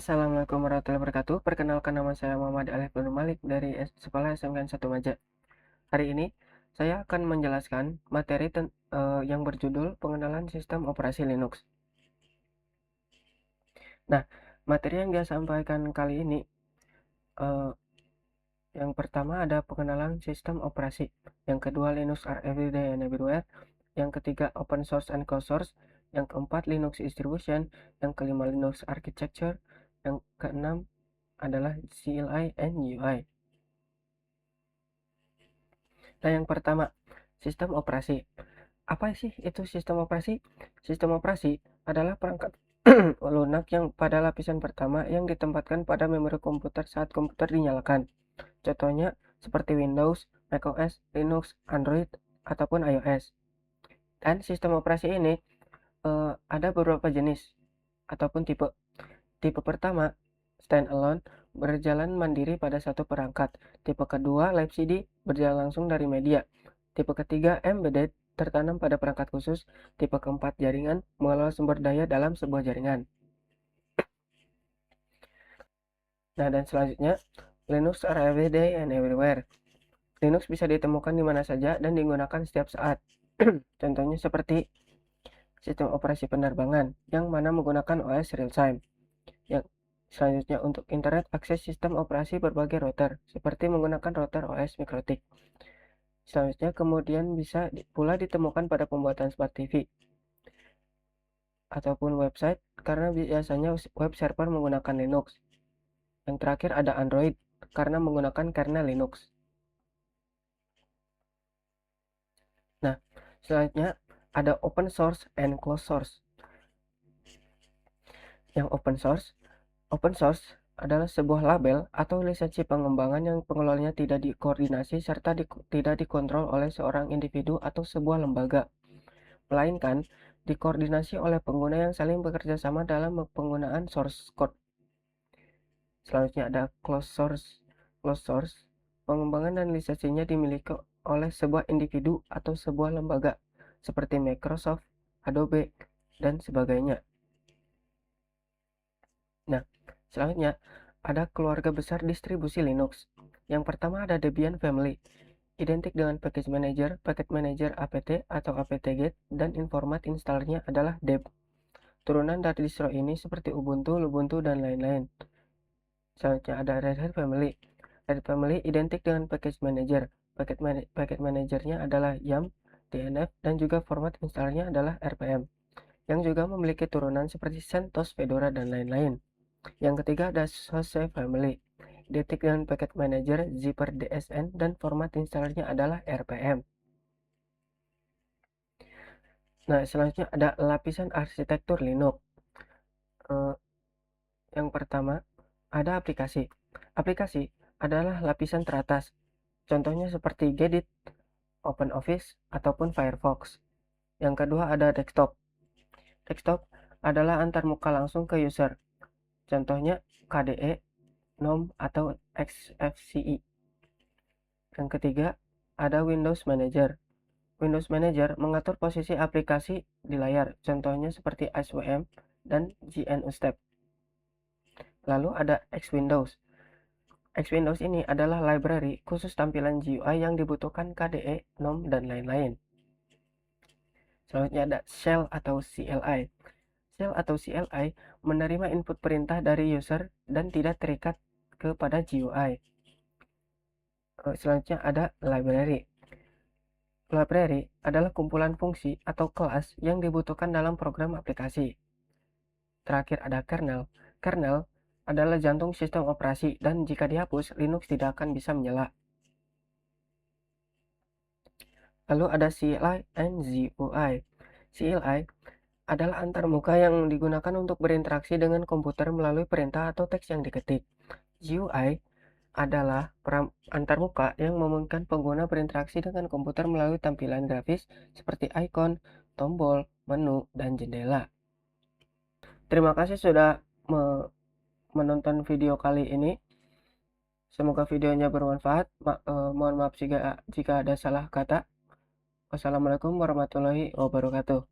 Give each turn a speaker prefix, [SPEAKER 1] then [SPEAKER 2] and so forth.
[SPEAKER 1] Assalamualaikum warahmatullahi wabarakatuh. Perkenalkan, nama saya Muhammad Alif bin Malik dari Sekolah SMK 1 Maja. Hari ini saya akan menjelaskan materi yang berjudul pengenalan sistem operasi Linux. Nah, materi yang dia sampaikan kali ini, eh, yang pertama ada pengenalan sistem operasi, yang kedua Linux are everyday and everywhere, yang ketiga open source and closed source, yang keempat Linux distribution, yang kelima Linux architecture, yang keenam adalah CLI and UI. Nah, yang pertama, sistem operasi. Apa sih itu sistem operasi? Sistem operasi adalah perangkat lunak yang pada lapisan pertama yang ditempatkan pada memori komputer saat komputer dinyalakan. Contohnya seperti Windows, macOS, Linux, Android, ataupun iOS. Dan sistem operasi ini ada beberapa jenis ataupun tipe. Tipe pertama, standalone, berjalan mandiri pada satu perangkat. Tipe kedua, Live CD, berjalan langsung dari media. Tipe ketiga, embedded, tertanam pada perangkat khusus. Tipe keempat, jaringan, mengelola sumber daya dalam sebuah jaringan. Nah, dan selanjutnya, Linux are everyday and everywhere. Linux bisa ditemukan di mana saja dan digunakan setiap saat. Contohnya seperti sistem operasi penerbangan, yang mana menggunakan OS real time. Yang selanjutnya, untuk internet, akses sistem operasi berbagai router, seperti menggunakan router OS MikroTik. Selanjutnya, kemudian bisa pula ditemukan pada pembuatan Smart TV ataupun website, karena biasanya web server menggunakan Linux. Yang terakhir ada Android, karena menggunakan kernel Linux. Nah, selanjutnya ada open source and closed source. Yang open source adalah sebuah label atau lisensi pengembangan yang pengelolanya tidak dikoordinasi serta tidak dikontrol oleh seorang individu atau sebuah lembaga, melainkan dikoordinasi oleh pengguna yang saling bekerja sama dalam penggunaan source code. Selanjutnya ada closed source. Closed source, pengembangan dan lisensinya dimiliki oleh sebuah individu atau sebuah lembaga, seperti Microsoft, Adobe, dan sebagainya. Nah, selanjutnya ada keluarga besar distribusi Linux. Yang pertama ada Debian Family, identik dengan Package Manager apt atau apt-get, dan format installernya adalah deb. Turunan dari distro ini seperti Ubuntu, Lubuntu, dan lain-lain. Selanjutnya ada Red Hat Family. Red Hat Family identik dengan Package Manager. Package Managernya adalah YAM, DNF, dan juga format installernya adalah RPM, yang juga memiliki turunan seperti CentOS, Fedora, dan lain-lain. Yang ketiga ada SUSE Family, identik dengan Package Manager, Zyper DSN, dan format installernya adalah RPM. Nah, selanjutnya ada lapisan arsitektur Linux. Yang pertama ada aplikasi. Aplikasi adalah lapisan teratas. Contohnya seperti Gedit, OpenOffice, ataupun Firefox. Yang kedua ada desktop. Desktop adalah antarmuka langsung ke user. Contohnya KDE, GNOME, atau XFCE. Yang ketiga ada Windows Manager. Windows Manager mengatur posisi aplikasi di layar. Contohnya seperti SWM dan GNU Step. Lalu ada Xwindows. Xwindows ini adalah library khusus tampilan GUI yang dibutuhkan KDE, GNOME, dan lain-lain. Selanjutnya ada Shell atau CLI. Shell atau CLI menerima input perintah dari user dan tidak terikat kepada GUI. Selanjutnya ada library. Library adalah kumpulan fungsi atau kelas yang dibutuhkan dalam program aplikasi. Terakhir ada kernel. Kernel adalah jantung sistem operasi, dan jika dihapus, Linux tidak akan bisa menyala. Lalu ada CLI and GUI. CLI adalah antarmuka yang digunakan untuk berinteraksi dengan komputer melalui perintah atau teks yang diketik. GUI adalah antarmuka yang memungkinkan pengguna berinteraksi dengan komputer melalui tampilan grafis seperti ikon, tombol, menu, dan jendela. Terima kasih sudah menonton video kali ini. Semoga videonya bermanfaat. Mohon maaf jika ada salah kata. Wassalamualaikum warahmatullahi wabarakatuh.